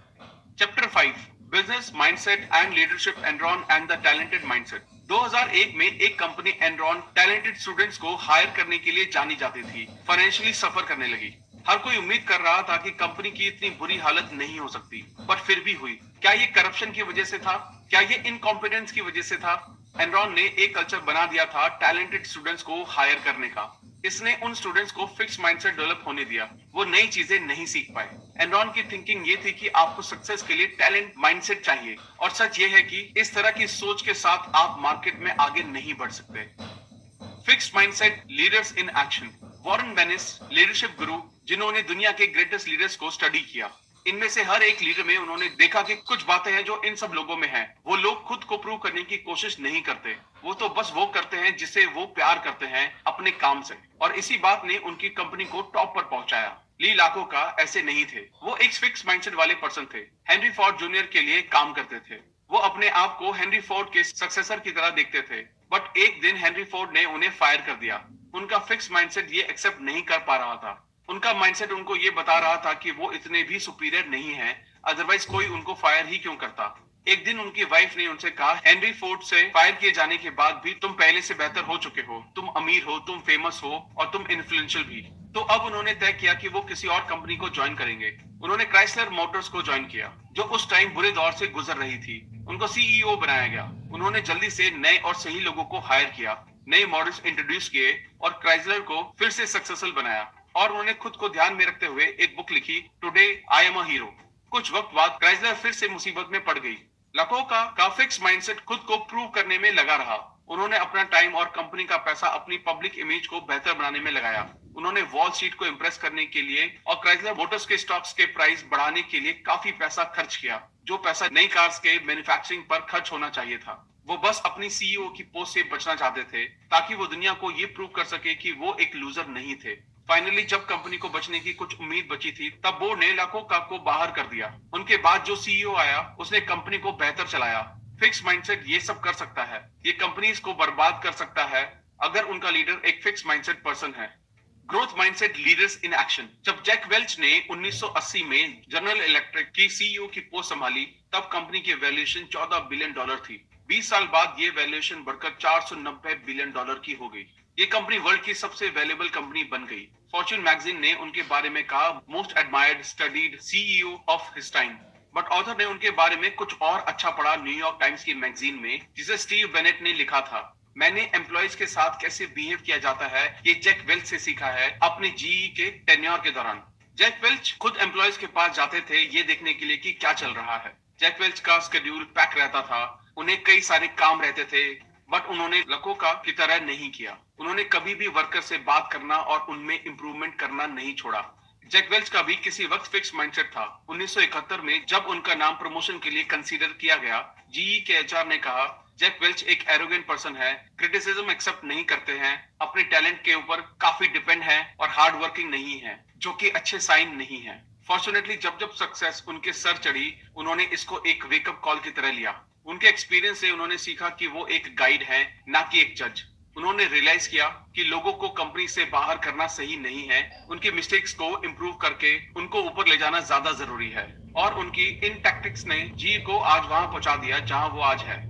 Chapter 5, business mindset and leadership, Enron and the talented mindset. 2001 में एक कंपनी एनरॉन टैलेंटेड स्टूडेंट्स को हायर करने के लिए जानी जाती थी। फाइनेंशियली सफर करने लगी। हर कोई उम्मीद कर रहा था कि कंपनी की इतनी बुरी हालत नहीं हो सकती, पर फिर भी हुई। क्या ये करप्शन की वजह से था? क्या ये इनकॉम्पिटेंस की वजह से था? एनरॉन ने एक कल्चर बना दिया था टैलेंटेड स्टूडेंट्स को हायर करने का। इसने उन स्टूडेंट्स को फिक्स माइंडसेट डेवलप होने दिया। वो नई चीजें नहीं सीख पाए। एनरॉन की थिंकिंग ये थी कि आपको सक्सेस के लिए टैलेंट माइंडसेट चाहिए, और सच ये है कि इस तरह की सोच के साथ आप मार्केट में आगे नहीं बढ़ सकते। Fixed mindset leaders in action. Warren Bennis, leadership guru, जिन्होंने दुनिया के ग्रेटेस्ट लीडर्स को स्टडी किया। इनमें से हर एक लीडर में उन्होंने देखा कि कुछ बातें हैं जो इन सब लोगों में हैं। वो लोग खुद को प्रूव करने की कोशिश नहीं करते। वो तो बस वो करते हैं जिसे वो प्यार करते हैं अपने काम से, और इसी बात ने उनकी कंपनी को टॉप पर पहुंचाया। ली लाको का ऐसे नहीं थे। वो एक फिक्स माइंडसेट वाले पर्सन थे। हेनरी फोर्ड जूनियर के लिए काम करते थे। वो अपने आप को हेनरी फोर्ड के सक्सेसर की तरह देखते थे। बट एक दिन हेनरी फोर्ड ने उन्हें फायर कर दिया। उनका फिक्स माइंडसेट ये एक्सेप्ट नहीं कर पा रहा था। उनका माइंडसेट उनको ये बता रहा था कि वो इतने भी सुपीरियर नहीं है, अदरवाइज कोई उनको फायर ही क्यों करता। एक दिन उनकी वाइफ ने उनसे कहा, हेनरी फोर्ड से फायर किए जाने के बाद भी तुम पहले से बेहतर हो चुके हो। तुम अमीर हो, तुम फेमस हो, और तुम इन्फ्लुएंशियल भी। तो अब उन्होंने तय किया कि वो किसी और कंपनी को ज्वाइन करेंगे। उन्होंने क्राइसलर मोटर्स को ज्वाइन किया, जो उस टाइम बुरे दौर से गुजर रही थी। उनको सीईओ बनाया गया। उन्होंने जल्दी से नए और सही लोगों को हायर किया, नए मॉडल्स इंट्रोड्यूस किए, और क्राइसलर को फिर से सक्सेसफुल बनाया। और उन्होंने खुद को ध्यान में रखते हुए एक बुक लिखी, today I am a hero. कुछ वक्त बाद क्राइसलर फिर से मुसीबत में पड़ गई। लकोका का फिक्स माइंडसेट खुद को प्रूव करने में लगा रहा। उन्होंने अपना टाइम और कंपनी का पैसा अपनी पब्लिक इमेज को बेहतर बनाने में लगाया। उन्होंने वॉल स्ट्रीट को इंप्रेस करने के लिए और क्राइसलर मोटर्स के स्टॉक्स के प्राइस बढ़ाने के लिए काफी पैसा खर्च किया, जो पैसा नई कार्स के मैन्युफैक्चरिंग पर खर्च होना चाहिए था। वो बस अपनी सीईओ की पोस्ट से बचना चाहते थे, ताकि वो दुनिया को ये प्रूव कर सके कि वो एक लूजर नहीं थे। फाइनली जब कंपनी को बचने की कुछ उम्मीद बची थी, तब बोर्ड ने लकोका को बाहर कर दिया। उनके बाद जो सीईओ आया, उसने कंपनी को बेहतर चलाया। फिक्स माइंडसेट ये सब कर सकता है। ये कंपनीज को बर्बाद कर सकता है, अगर उनका लीडर एक फिक्स माइंडसेट पर्सन है। Growth mindset leaders in action. जब जैक वेल्च ने 1980 में जनरल इलेक्ट्रिक की सीईओ की पोस्ट संभाली, तब कंपनी की वैल्यूएशन $14 बिलियन थी। 20 साल बाद ये वैल्यूएशन बढ़कर $490 बिलियन की हो गई। ये कंपनी वर्ल्ड की सबसे वैल्यूएबल कंपनी बन गई। फॉर्च्यून मैगजीन ने उनके बारे में कहा, most admired studied CEO of his time. But author ने उनके बारे में कुछ और अच्छा पढ़ा न्यूयॉर्क टाइम्स की मैगजीन में, जिसे स्टीव बेनेट ने लिखा था। मैंने एम्प्लॉयज के साथ कैसे बिहेव किया जाता है, ये जैक वेल्च से सीखा है अपने जीई के टेन्योर के दौरान। जैक वेल्च खुद एम्प्लॉयज के पास जाते थे ये देखने के लिए कि क्या चल रहा है। जैक वेल्च का शेड्यूल पैक रहता था, उन्हें कई सारे काम रहते थे, बट उन्होंने लकोका की तरह नहीं किया। उन्होंने कभी भी वर्कर से बात करना और उनमें इंप्रूवमेंट करना नहीं छोड़ा। जैक वेल्च का भी किसी वक्त फिक्स माइंडसेट था। 1971 में जब उनका नाम प्रमोशन के लिए कंसीडर किया गया, जीई के एचआर ने कहा, जैक वेल्च एक एरोगेंट पर्सन है, क्रिटिसिज्म एक्सेप्ट नहीं करते हैं, अपने टैलेंट के ऊपर काफी डिपेंड है, और हार्ड वर्किंग नहीं है, जो कि अच्छे साइन नहीं है। फॉर्चुनेटली जब जब सक्सेस उनके सर चढ़ी, उन्होंने इसको एक वेकअप कॉल की तरह लिया। उनके एक्सपीरियंस से उन्होंने सीखा कि वो एक गाइड है, ना कि एक जज। उन्होंने रियलाइज किया कि लोगों को कंपनी से बाहर करना सही नहीं है, उनकी मिस्टेक्स को इम्प्रूव करके उनको ऊपर ले जाना ज्यादा जरूरी है। और उनकी इन टैक्टिक्स ने जी को आज वहां पहुंचा दिया जहां वो आज है।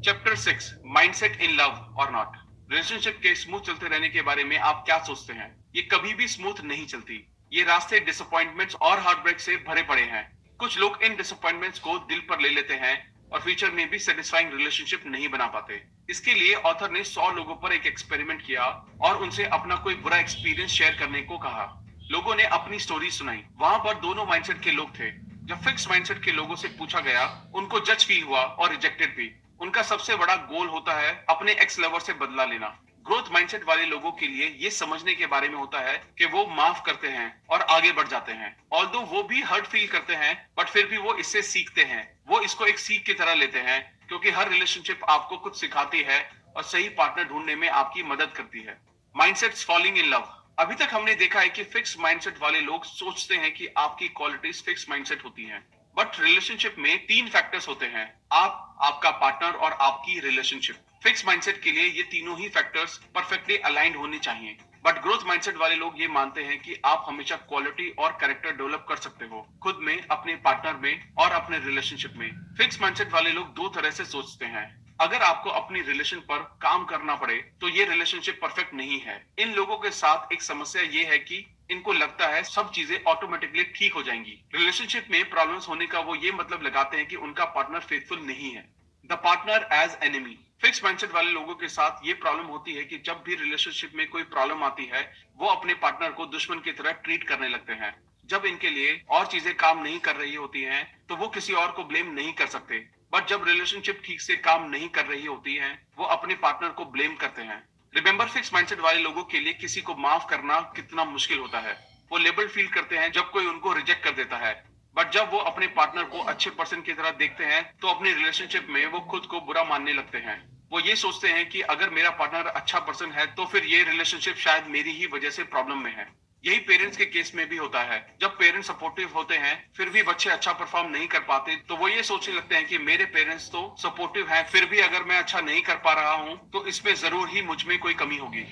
चैप्टर 6, माइंडसेट इन लव और नॉट। रिलेशनशिप के स्मूथ चलते रहने के बारे में आप क्या सोचते हैं? ये कभी भी स्मूथ नहीं चलती। ये रास्ते डिसअपॉइंटमेंट्स और हार्टब्रेक से भरे पड़े हैं। कुछ लोग इन डिसअपॉइंटमेंट्स को दिल पर ले लेते हैं और फ्यूचर में भी सेटिस्फाइंग रिलेशनशिप नहीं बना पाते। इसके लिए ऑथर ने 100 लोगों पर एक एक्सपेरिमेंट किया और उनसे अपना कोई बुरा एक्सपीरियंस शेयर करने को कहा। लोगों ने अपनी स्टोरी सुनाई। वहां पर दोनों माइंडसेट के लोग थे। जब फिक्स माइंडसेट के लोगों से पूछा गया, उनको जज फील हुआ और रिजेक्टेड भी। उनका सबसे बड़ा गोल होता है अपने एक्स लवर से बदला लेना। ग्रोथ माइंडसेट वाले लोगों के लिए ये समझने के बारे में होता है कि वो माफ करते हैं और आगे बढ़ जाते हैं। ऑल्दो वो भी हर्ट फील करते हैं, बट फिर भी वो इससे सीखते हैं। वो इसको एक सीख की तरह लेते हैं, क्योंकि हर रिलेशनशिप आपको कुछ सिखाती है और सही पार्टनर ढूंढने में आपकी मदद करती है। Mindsets falling in love. अभी तक हमने देखा है कि फिक्स माइंडसेट वाले लोग सोचते हैं कि आपकी क्वालिटीज फिक्स माइंडसेट होती हैं, बट रिलेशनशिप में 3 फैक्टर्स होते हैं, आप, आपका पार्टनर और आपकी रिलेशनशिप। फिक्स माइंडसेट के लिए ये तीनों ही फैक्टर्स परफेक्टली अलाइंड होने चाहिए। बट ग्रोथ माइंडसेट वाले लोग ये मानते हैं कि आप हमेशा क्वालिटी और कैरेक्टर डेवलप कर सकते हो, खुद में, अपने पार्टनर में और अपने रिलेशनशिप में। फिक्स माइंडसेट वाले लोग 2 तरह से सोचते हैं। अगर आपको अपनी रिलेशन पर काम करना पड़े तो ये रिलेशनशिप परफेक्ट नहीं है। इन लोगों के साथ एक समस्या ये है कि इनको लगता है सब चीजें ऑटोमेटिकली ठीक हो जाएंगी। रिलेशनशिप में प्रॉब्लम्स होने का वो ये मतलब लगाते हैं कि उनका पार्टनर फेथफुल नहीं है। The partner as enemy. Fix mindset वाले लोगों के साथ ये प्रॉब्लम होती है कि जब भी रिलेशनशिप में कोई प्रॉब्लम आती है, वो अपने पार्टनर को दुश्मन की तरह ट्रीट करने लगते हैं। जब इनके लिए और चीजें काम नहीं कर रही होती हैं, तो वो किसी और को ब्लेम नहीं कर सकते। बट जब रिलेशनशिप ठीक से काम नहीं कर रही होती है, वो अपने पार्टनर को ब्लेम करते हैं। रिमेंबर, फिक्स माइंडसेट वाले लोगों के लिए किसी को माफ करना कितना मुश्किल होता है। वो लेबल फील करते हैं जब कोई उनको रिजेक्ट कर देता है, बट जब वो अपने पार्टनर को अच्छे पर्सन की तरह देखते हैं, तो अपनी रिलेशनशिप में वो खुद को बुरा मानने लगते हैं। वो ये सोचते हैं कि अगर मेरा पार्टनर अच्छा पर्सन है तो फिर ये रिलेशनशिप शायद मेरी ही वजह से प्रॉब्लम में है। यही पेरेंट्स के केस में भी होता है। जब पेरेंट्स सपोर्टिव होते हैं फिर भी बच्चे अच्छा परफॉर्म नहीं कर पाते, तो वो ये सोचने लगते हैं कि मेरे पेरेंट्स तो सपोर्टिव हैं, फिर भी अगर मैं अच्छा नहीं कर पा रहा हूं तो इसमें जरूर ही मुझ में कोई कमी होगी।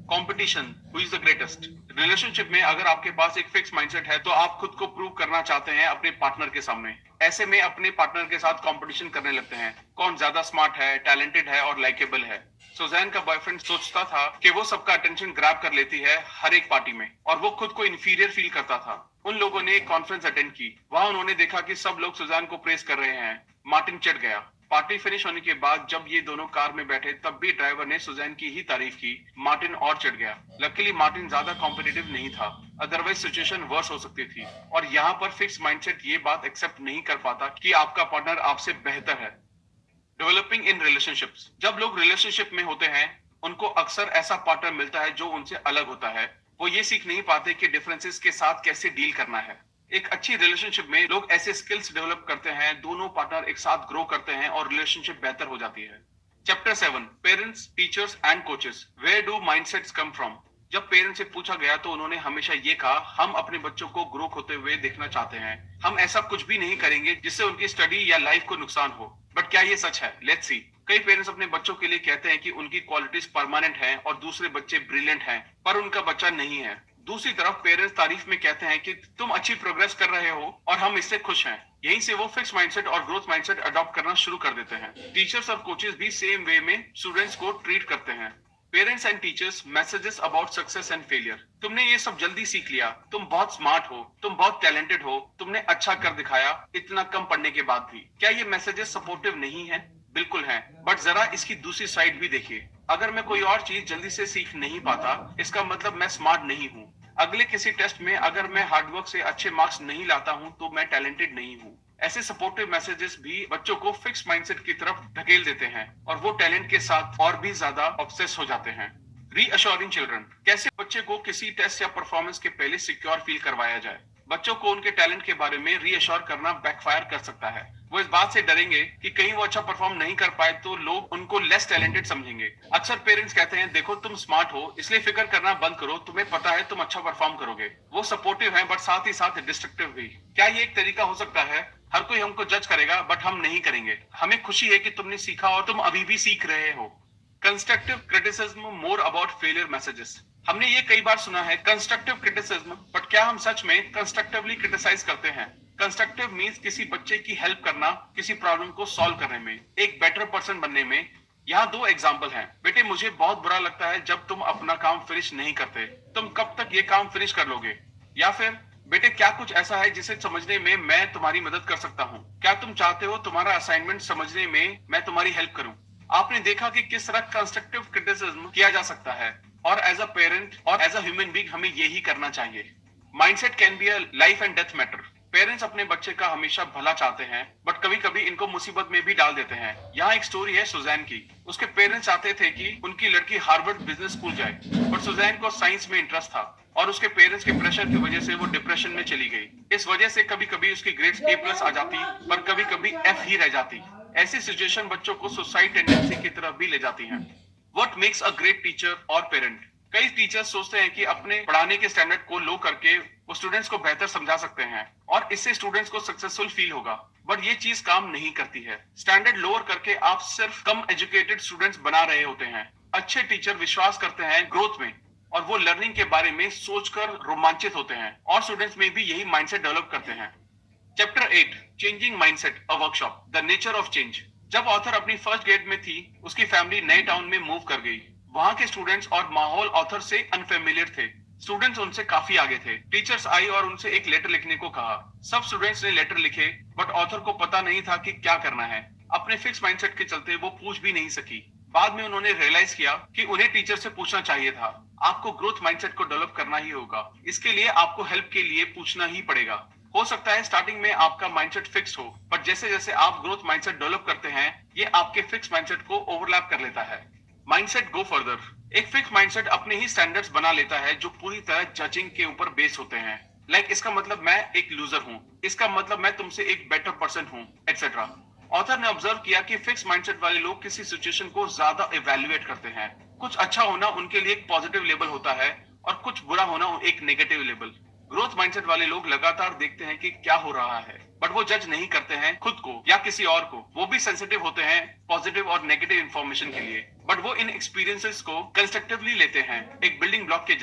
Competition, who is the greatest. Relationship में अगर आपके पास एक फिक्स माइंडसेट है तो आप खुद को प्रूव करना चाहते हैं अपने पार्टनर के सामने। ऐसे में अपने पार्टनर के साथ कंपटीशन करने लगते हैं, कौन ज्यादा स्मार्ट है, टैलेंटेड है और लाइकेबल है। सुजैन का बॉयफ्रेंड सोचता था कि वो सबका अटेंशन ग्रैब कर लेती है हर एक पार्टी में, और वो खुद को इंफीरियर फील करता था। उन लोगों ने एक कॉन्फ्रेंस अटेंड की। वहां उन्होंने देखा कि सब लोग सुजैन को प्रेस कर रहे हैं। मार्टिन चिढ़ गया। पार्टी फिनिश होने के बाद जब ये दोनों कार में बैठे, तब भी ड्राइवर ने सुजैन की ही तारीफ की। मार्टिन और चिढ़ गया। लकीली मार्टिन ज्यादा कॉम्पिटिटिव नहीं था, अदरवाइज सिचुएशन वर्स हो सकती थी। और यहाँ पर फिक्स माइंडसेट ये बात एक्सेप्ट नहीं कर पाता कि आपका पार्टनर आपसे बेहतर है। Developing in relationships. जब लोग रिलेशनशिप में होते हैं, उनको अक्सर ऐसा पार्टनर मिलता है जो उनसे अलग होता है। वो ये सीख नहीं पाते कि डिफरेंसेस के साथ कैसे डील करना है। एक अच्छी रिलेशनशिप में लोग ऐसे स्किल्स डेवलप करते हैं, दोनों पार्टनर एक साथ ग्रो करते हैं और रिलेशनशिप बेहतर हो जाती है। Chapter 7, parents, teachers and coaches, where do mindsets come from. जब पेरेंट्स से पूछा गया तो उन्होंने हमेशा ये कहा, हम अपने बच्चों को ग्रो होते हुए देखना चाहते हैं। हम ऐसा कुछ भी नहीं करेंगे जिससे उनकी स्टडी या लाइफ को नुकसान हो। बट क्या ये सच है? Let's see. कई पेरेंट्स अपने बच्चों के लिए कहते हैं कि उनकी क्वालिटीज परमानेंट हैं और दूसरे बच्चे ब्रिलियंट हैं, पर उनका बच्चा नहीं है। दूसरी तरफ पेरेंट्स तारीफ में कहते हैं कि तुम अच्छी प्रोग्रेस कर रहे हो और हम इससे खुश हैं। यहीं से वो फिक्स माइंडसेट और ग्रोथ माइंडसेट अडॉप्ट करना शुरू कर देते हैं। टीचर्स और कोचेस भी सेम वे में स्टूडेंट्स को ट्रीट करते हैं। Parents and teachers, messages about success and failure. तुमने ये सब जल्दी सीख लिया, तुम बहुत स्मार्ट हो, तुम बहुत टैलेंटेड हो, तुमने अच्छा कर दिखाया इतना कम पढ़ने के बाद भी। क्या ये मैसेजेस सपोर्टिव नहीं है? बिल्कुल है, बट जरा इसकी दूसरी साइड भी देखिए। अगर मैं कोई और चीज जल्दी से सीख नहीं पाता, इसका मतलब मैं स्मार्ट नहीं हूँ। अगले किसी टेस्ट में अगर मैं हार्डवर्क से अच्छे मार्क्स नहीं लाता हूँ तो मैं टैलेंटेड नहीं हूँ। ऐसे सपोर्टिव मैसेजेस भी बच्चों को फिक्स माइंडसेट की तरफ धकेल देते हैं और वो टैलेंट के साथ और भी ज्यादा ऑब्सेस हो जाते हैं। Reassuring children. कैसे बच्चे को किसी टेस्ट या परफॉर्मेंस के पहले सिक्योर फील करवाया जाए। बच्चों को उनके टैलेंट के बारे में रीअश्योर करना बैकफायर कर सकता है। वो इस बात से डरेंगे कि कहीं वो अच्छा परफॉर्म नहीं कर पाए तो लोग उनको लेस टैलेंटेड समझेंगे। अक्सर पेरेंट्स कहते हैं, देखो तुम स्मार्ट हो इसलिए फिक्र करना बंद करो, तुम्हें पता है तुम अच्छा परफॉर्म करोगे। वो सपोर्टिव है बट साथ ही साथ डिस्ट्रक्टिव भी। क्या ये एक तरीका हो सकता है? हर कोई हमको जज करेगा बट हम नहीं करेंगे। हमें खुशी है कि तुमने सीखा और तुम अभी भी सीख रहे हो। Constructive criticism more about failure messages. हमने ये कई बार सुना है, कंस्ट्रक्टिव क्रिटिसिज्म, बट क्या हम सच में कंस्ट्रक्टिवली क्रिटिसाइज करते हैं? कंस्ट्रक्टिव मींस किसी बच्चे की हेल्प करना, किसी प्रॉब्लम को सॉल्व करने में, एक बेटर पर्सन बनने में। यहाँ 2 एग्जाम्पल हैं। बेटे, मुझे बहुत बुरा लगता है जब तुम अपना काम फिनिश नहीं करते। तुम कब तक ये काम फिनिश कर लोगे? या फिर, बेटे, क्या कुछ ऐसा है जिसे समझने में मैं तुम्हारी मदद कर सकता हूँ? क्या तुम चाहते हो तुम्हारा असाइनमेंट समझने में मैं तुम्हारी हेल्प करूँ? आपने देखा कि किस तरह कंस्ट्रक्टिव क्रिटिसिज्म किया जा सकता है, और एज अ पेरेंट और एज अ ह्यूमन बीइंग हमें यही करना चाहिए। Mindset can be a life and death matter. Parents अपने बच्चे का हमेशा भला चाहते हैं, बट कभी कभी इनको मुसीबत में भी डाल देते हैं। यहाँ एक स्टोरी है सुजैन की। उसके पेरेंट्स चाहते थे कि उनकी लड़की हार्वर्ड बिजनेस स्कूल जाए, बट सुजैन को साइंस में इंटरेस्ट था और उसके पेरेंट्स के प्रेशर की वजह से वो डिप्रेशन में चली गई। इस वजह से कभी कभी उसकी ग्रेड्स A+ आ जाती, पर कभी कभी F ही रह जाती। ऐसी सिचुएशन बच्चों को सुसाइड टेंडेंसी की तरफ भी ले जाती है। What makes a great teacher और पेरेंट? कई टीचर्स सोचते हैं कि अपने पढ़ाने के स्टैंडर्ड को लो करके वो स्टूडेंट्स को बेहतर समझा सकते हैं और इससे स्टूडेंट्स को सक्सेसफुल फील होगा, बट ये चीज काम नहीं करती है। स्टैंडर्ड लोअर करके आप सिर्फ कम एजुकेटेड स्टूडेंट्स बना रहे होते हैं। अच्छे टीचर विश्वास करते हैं ग्रोथ में और वो लर्निंग के बारे में सोचकर रोमांचित होते हैं और स्टूडेंट्स में भी यही माइंडसेट डेवलप करते हैं। Chapter 8, changing mindset, a workshop, the nature of change. जब ऑथर अपनी फर्स्ट ग्रेड में थी, उसकी फैमिली नए टाउन में मूव कर गई। वहां के स्टूडेंट्स और माहौल ऑथर से अनफेमिलियर थे। स्टूडेंट्स उनसे काफी आगे थे। टीचर्स आई और उनसे एक लेटर लिखने को कहा। सब स्टूडेंट्स ने लेटर लिखे, बट ऑथर को पता नहीं था कि क्या करना है। अपने फिक्स माइंडसेट के चलते वो पूछ भी नहीं सकी। बाद में उन्होंने रियलाइज किया कि उन्हें टीचर से पूछना चाहिए था। आपको ग्रोथ माइंडसेट को डेवलप करना ही होगा। इसके लिए आपको हेल्प के लिए पूछना ही पड़ेगा। हो सकता है स्टार्टिंग में आपका माइंडसेट फिक्स हो, पर जैसे जैसे आप ग्रोथ माइंडसेट डेवलप करते हैं, ये आपके फिक्स माइंडसेट को ओवरलैप कर लेता है। Mindset go further. एक फिक्स माइंडसेट अपने ही स्टैंडर्ड्स बना लेता है जो पूरी तरह जजिंग के ऊपर बेस होते हैं। इसका मतलब मैं एक लूजर हूँ, इसका मतलब मैं तुमसे एक बेटर पर्सन हूँ, एक्सेट्रा। ऑथर ने ऑब्जर्व किया कि फिक्स माइंडसेट वाले लोग किसी सिचुएशन को ज्यादा इवैल्यूएट करते हैं। कुछ अच्छा होना उनके लिए एक पॉजिटिव लेबल होता है और कुछ बुरा होना एक नेगेटिव लेबल। ग्रोथ माइंडसेट वाले लोग लगातार देखते हैं कि क्या हो रहा है, बट वो जज नहीं करते हैं खुद को या किसी और को। वो भी सेंसिटिव होते हैं पॉजिटिव और नेगेटिव इंफॉर्मेशन के लिए, बट वो इन एक्सपीरियंसेस को कंस्ट्रक्टिवली लेते हैं, एक बिल्डिंग ब्लॉक के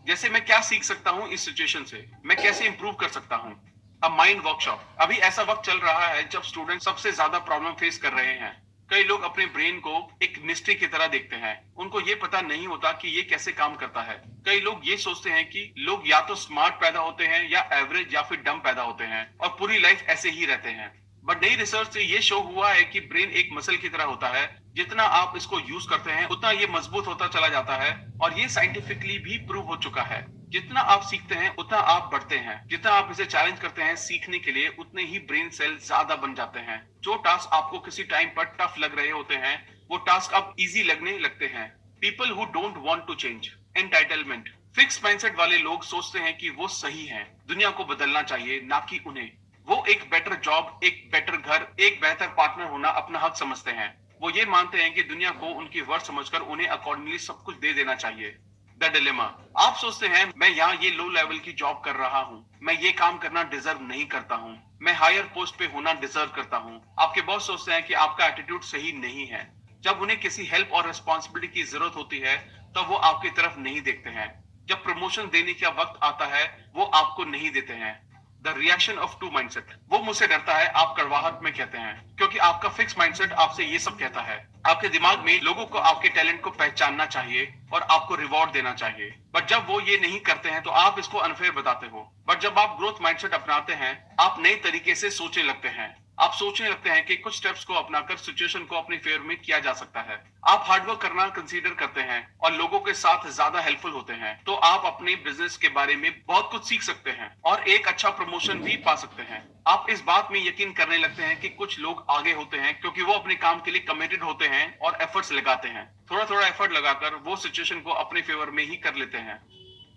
जैसे मैं क्या सीख सकता हूँ इस सिचुएशन से, मैं कैसे इंप्रूव कर सकता हूँ। अब माइंड वर्कशॉप। अभी ऐसा वक्त चल रहा है जब स्टूडेंट सबसे ज्यादा प्रॉब्लम फेस कर रहे हैं। कई लोग अपने ब्रेन को एक मिस्ट्री की तरह देखते हैं। उनको ये पता नहीं होता कि ये कैसे काम करता है। कई लोग ये सोचते हैं कि लोग या तो स्मार्ट पैदा होते हैं या एवरेज या फिर डम पैदा होते हैं और पूरी लाइफ ऐसे ही रहते हैं। बट नई रिसर्च से ये शो हुआ है कि ब्रेन एक मसल की तरह होता है। जितना आप इसको यूज करते हैं उतना ये मजबूत होता चला जाता है और ये साइंटिफिकली भी प्रूव हो चुका है। जितना आप सीखते हैं उतना आप बढ़ते हैं। जितना आप इसे चैलेंज करते हैं सीखने के लिए, उतने ही ब्रेन सेल ज्यादा बन जाते हैं। जो टास्क आपको किसी टाइम पर टफ लग रहे होते हैं, वो टास्क अब इजी लगने लगते हैं। People who don't want to change. Entitlement. Fix mindset वाले लोग सोचते हैं कि वो सही हैं, दुनिया को बदलना चाहिए, ना कि उन्हें। वो एक बेटर जॉब, एक बेटर घर, एक बेहतर पार्टनर होना अपना हक समझते हैं। वो ये मानते हैं कि दुनिया को उनकी वर्थ समझकर उन्हें अकॉर्डिंगली सब कुछ दे देना चाहिए। The dilemma. आप सोचते हैं मैं यहाँ ये लो लेवल की जॉब कर रहा हूँ, मैं ये काम करना डिजर्व नहीं करता हूँ, मैं हायर पोस्ट पे होना डिजर्व करता हूँ। आपके बॉस सोचते हैं कि आपका एटीट्यूड सही नहीं है। जब उन्हें किसी हेल्प और रिस्पॉन्सिबिलिटी की जरूरत होती है तो वो आपकी तरफ नहीं देखते हैं। जब प्रमोशन देने का वक्त आता है वो आपको नहीं देते हैं। The reaction of two mindset. वो मुझसे डरता है, आप कड़वाहट में कहते हैं, क्योंकि आपका फिक्स माइंडसेट आपसे ये सब कहता है। आपके दिमाग में लोगों को आपके टैलेंट को पहचानना चाहिए और आपको रिवॉर्ड देना चाहिए। बट जब वो ये नहीं करते हैं तो आप इसको अनफेयर बताते हो। बट जब आप ग्रोथ माइंडसेट अपनाते हैं, आप नए तरीके से सोचने लगते हैं। आप सोचने लगते हैं कि कुछ स्टेप्स को अपनाकर सिचुएशन को अपनी फेवर में किया जा सकता है। आप हार्डवर्क करना कंसीडर करते हैं और लोगों के साथ ज्यादा हेल्पफुल होते हैं, तो आप अपने बिजनेस के बारे में बहुत कुछ सीख सकते हैं और एक अच्छा प्रमोशन भी पा सकते हैं। आप इस बात में यकीन करने लगते हैं कि कुछ लोग आगे होते हैं क्योंकि वो अपने काम के लिए कमिटेड होते हैं और एफर्ट्स लगाते हैं। थोड़ा थोड़ा एफर्ट लगाकर वो सिचुएशन को अपने फेवर में ही कर लेते हैं।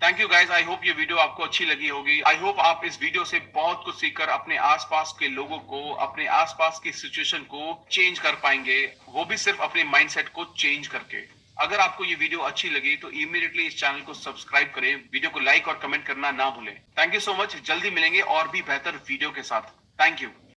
Thank you guys. I hope ये वीडियो आपको अच्छी लगी होगी। आई होप आप इस वीडियो से बहुत कुछ सीखकर अपने आसपास के लोगों को, अपने आसपास की सिचुएशन को चेंज कर पाएंगे, वो भी सिर्फ अपने माइंडसेट को चेंज करके। अगर आपको ये वीडियो अच्छी लगी तो इमीडिएटली इस चैनल को सब्सक्राइब करें, वीडियो को लाइक और कमेंट करना ना भूलें। Thank you so much. जल्दी मिलेंगे और भी बेहतर वीडियो के साथ। Thank you.